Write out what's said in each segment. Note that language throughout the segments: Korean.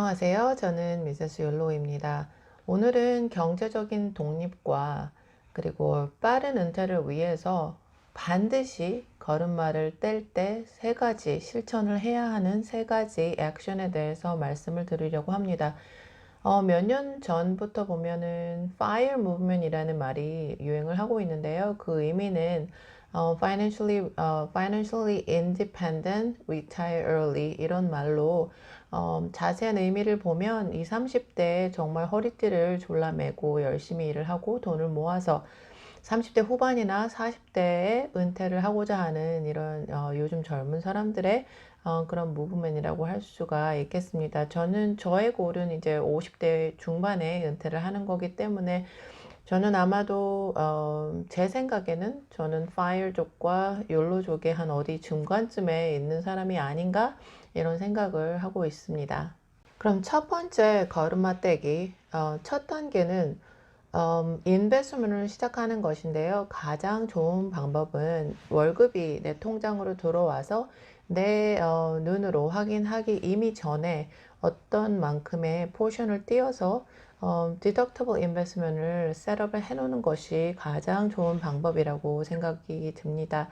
안녕하세요. 저는 미세스 욜로입니다. 오늘은 경제적인 독립과 그리고 빠른 은퇴를 위해서 반드시 걸음마를 뗄 때 세 가지 실천을 해야 하는 세 가지 액션에 대해서 말씀을 드리려고 합니다. 몇 년 전부터 보면은 FIRE movement이라는 말이 유행을 하고 있는데요. 그 의미는 financially independent, retire early 이런 말로 자세한 의미를 보면 20, 30대에 정말 허리띠를 졸라매고 열심히 일을 하고 돈을 모아서 30대 후반이나 40대에 은퇴를 하고자 하는 이런 요즘 젊은 사람들의 그런 무브먼이라고 할 수가 있겠습니다. 저는 저의 골은 이제 50대 중반에 은퇴를 하는 거기 때문에 저는 아마도 제 생각에는 저는 파이어족과 욜로족의 한 어디 중간쯤에 있는 사람이 아닌가 이런 생각을 하고 있습니다. 그럼 첫 번째 걸음마 떼기 첫 단계는 인베스트먼트를 시작하는 것인데요. 가장 좋은 방법은 월급이 내 통장으로 들어와서 내 눈으로 확인하기 이미 전에 어떤 만큼의 포션을 띄어서 디덕터블 인베스트먼트를 셋업을 해놓는 것이 가장 좋은 방법이라고 생각이 듭니다.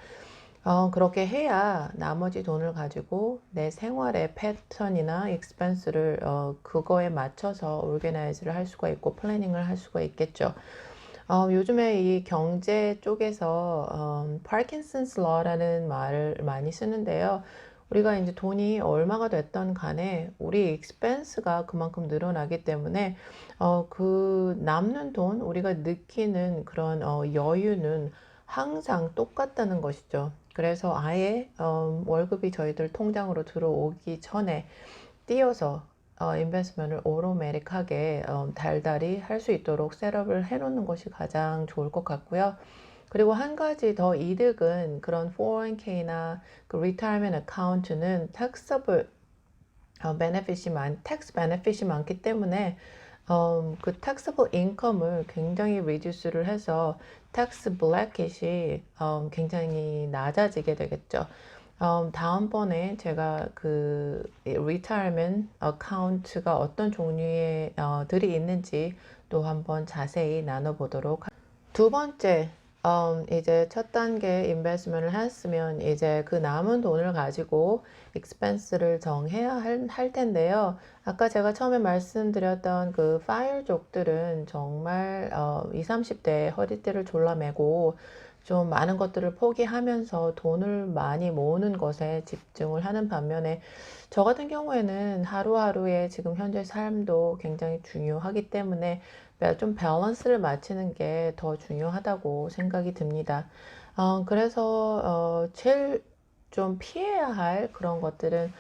그렇게 해야 나머지 돈을 가지고 내 생활의 패턴이나 익스펜스를 그거에 맞춰서 오르게나이즈를 할 수가 있고 플래닝을 할 수가 있겠죠. 요즘에 이 경제 쪽에서 파킨슨스 러라는 말을 많이 쓰는데요. 우리가 이제 돈이 얼마가 됐던 간에 우리 익스펜스가 그만큼 늘어나기 때문에 그 남는 돈 우리가 느끼는 그런 여유는 항상 똑같다는 것이죠. 그래서 아예 월급이 저희들 통장으로 들어오기 전에 띄어서 인베스트먼트를 오토매틱하게 달달이 할 수 있도록 셋업을 해놓는 것이 가장 좋을 것 같고요. 그리고 한 가지 더 이득은 그런 401k나 그 retirement account는 taxable tax benefit이 많기 때문에 그 taxable income을 굉장히 reduce를 해서 tax bracket이 굉장히 낮아지게 되겠죠. 다음번에 제가 그 retirement account가 어떤 종류의 들이 있는지 또 한번 자세히 나눠보도록 두 번째, 이제 첫 단계 인베스트먼트를 했으면 이제 그 남은 돈을 가지고 익스펜스를 정해야 할 텐데요. 아까 제가 처음에 말씀드렸던 그 파일족들은 정말 20, 30대 허리띠를 졸라매고 좀 많은 것들을 포기하면서 돈을 많이 모으는 것에 집중을 하는 반면에 저 같은 경우에는 하루하루의 지금 현재 삶도 굉장히 중요하기 때문에 좀 밸런스를 맞추는 게 더 중요하다고 생각이 듭니다. 그래서 제일 좀 피해야 할 그런 것들은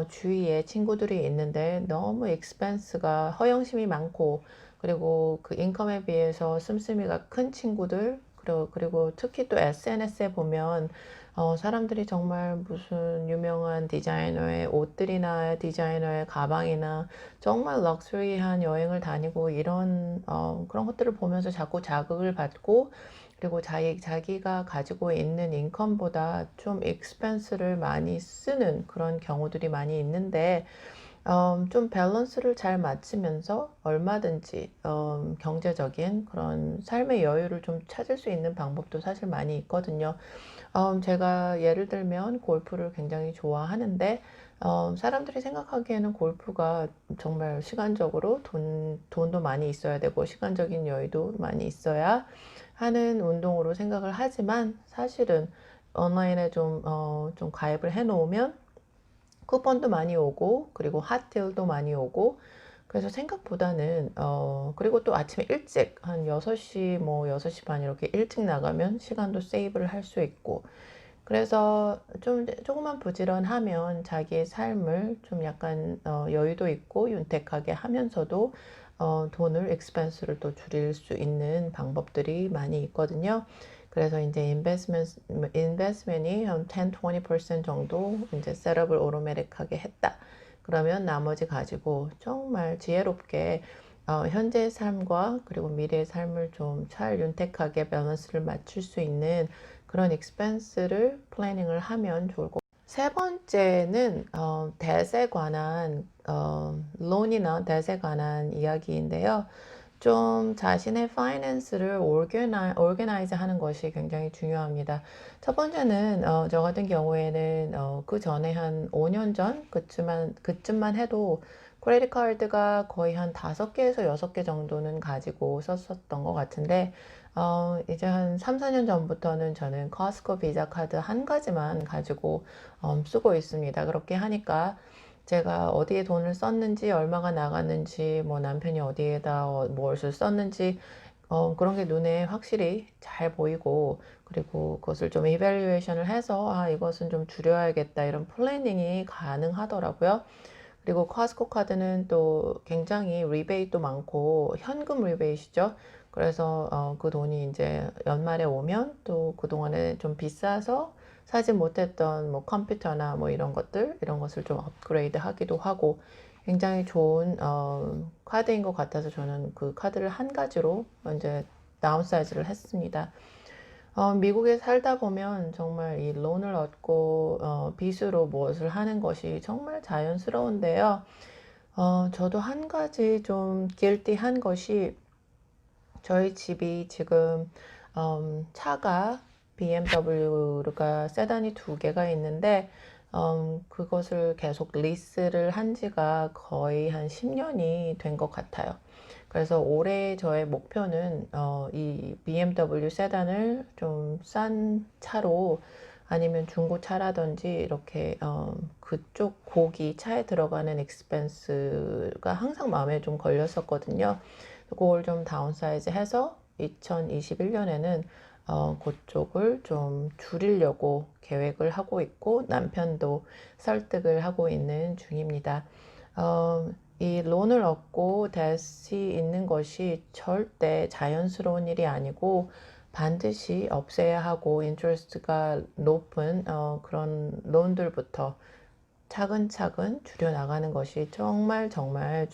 주위에 친구들이 있는데 너무 익스펜스가 허영심이 많고 그리고 그 인컴에 비해서 씀씀이가 큰 친구들 그리고 특히 또 SNS에 보면 사람들이 정말 무슨 유명한 디자이너의 옷들이나 디자이너의 가방이나 정말 럭셔리한 여행을 다니고 이런 그런 것들을 보면서 자꾸 자극을 받고 그리고 자기가 가지고 있는 인컴보다 좀 익스펜스를 많이 쓰는 그런 경우들이 많이 있는데 좀 밸런스를 잘 맞추면서 얼마든지 경제적인 그런 삶의 여유를 좀 찾을 수 있는 방법도 사실 많이 있거든요. 제가 예를 들면 골프를 굉장히 좋아하는데 사람들이 생각하기에는 골프가 정말 시간적으로 돈도 많이 있어야 되고 시간적인 여유도 많이 있어야 하는 운동으로 생각을 하지만 사실은 온라인에 좀 가입을 해 놓으면 쿠폰도 많이 오고 그리고 핫딜도 많이 오고 그래서 생각보다는 그리고 또 아침에 일찍 한 6시 뭐 6시 반 이렇게 일찍 나가면 시간도 세이브를 할 수 있고 그래서 좀 조금만 부지런하면 자기의 삶을 좀 약간 여유도 있고 윤택하게 하면서도 돈을 익스펜스를 또 줄일 수 있는 방법들이 많이 있거든요. 그래서 이제 인베스트먼트이 한 10, 20% 정도 이제 셋업을 오토매틱하게 했다. 그러면 나머지 가지고 정말 지혜롭게 현재의 삶과 그리고 미래의 삶을 좀 잘 윤택하게 밸런스를 맞출 수 있는 그런 익스펜스를 플래닝을 하면 좋을 것 같아요. 세 번째는 뎃에 관한 론이나 뎃에 관한 이야기인데요. 좀 자신의 파이낸스를 오르게나이즈 하는 것이 굉장히 중요합니다. 첫 번째는 저 같은 경우에는 그 전에 한 5년 전 그쯤만 해도 크레딧 카드가 거의 한 5개에서 6개 정도는 가지고 썼었던 것 같은데 이제 한 3, 4년 전부터는 저는 커스코 비자 카드 한 가지만 가지고 쓰고 있습니다. 그렇게 하니까 제가 어디에 돈을 썼는지, 얼마가 나갔는지, 뭐 남편이 어디에다 무엇을 썼는지, 그런 게 눈에 확실히 잘 보이고, 그리고 그것을 좀 이밸류에이션을 해서, 아, 이것은 좀 줄여야겠다, 이런 플래닝이 가능하더라고요. 그리고 커스코 카드는 또 굉장히 리베이트도 많고, 현금 리베이트죠. 그래서 그 돈이 이제 연말에 오면 또 그동안에 좀 비싸서 사지 못했던 뭐 컴퓨터나 뭐 이런 것을 좀 업그레이드 하기도 하고 굉장히 좋은 카드인 것 같아서 저는 그 카드를 한 가지로 이제 다운사이즈를 했습니다. 미국에 살다 보면 정말 이 론을 얻고 빚으로 무엇을 하는 것이 정말 자연스러운데요. 저도 한 가지 좀 guilty한 것이 저희 집이 지금 차가 BMW가 세단이 2개가 있는데 그것을 계속 리스를 한 지가 거의 한 10년이 된 것 같아요. 그래서 올해 저의 목표는 이 BMW 세단을 좀 싼 차로 아니면 중고차라든지 이렇게 그쪽 고기 차에 들어가는 익스펜스가 항상 마음에 좀 걸렸었거든요. 그걸 좀 다운사이즈 해서 2021년에는 그쪽을 좀 줄이려고 계획을 하고 있고 남편도 설득을 하고 있는 중입니다. 이 론을 얻고 뎃이 있는 것이 절대 자연스러운 일이 아니고 반드시 없애야 하고 인트레스트가 높은 그런 론들부터 차근차근 줄여나가는 것이 정말 정말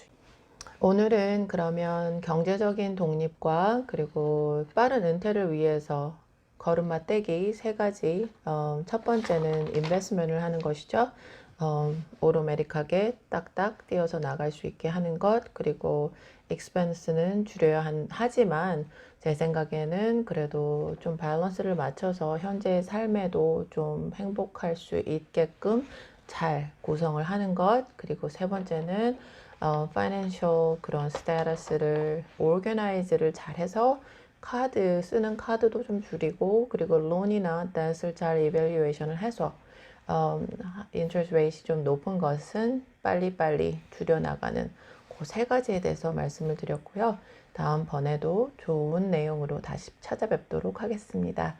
오늘은 그러면 경제적인 독립과 그리고 빠른 은퇴를 위해서 걸음마 떼기 세 가지. 첫 번째는 인베스트먼트를 하는 것이죠. 오르메릭하게 딱딱 띄어서 나갈 수 있게 하는 것. 그리고 익스펜스는 줄여야 하지만 제 생각에는 그래도 좀 밸런스를 맞춰서 현재의 삶에도 좀 행복할 수 있게끔 잘 구성을 하는 것. 그리고 세 번째는 파이낸셜 그런 스테이터스를 오르게나이즈를 잘해서 쓰는 카드도 좀 줄이고 그리고 론이나 뎃을 잘 이밸류에이션을 해서 인트레스트 레이트이 좀 높은 것은 빨리빨리 줄여나가는 그 세 가지에 대해서 말씀을 드렸고요. 다음번에도 좋은 내용으로 다시 찾아뵙도록 하겠습니다.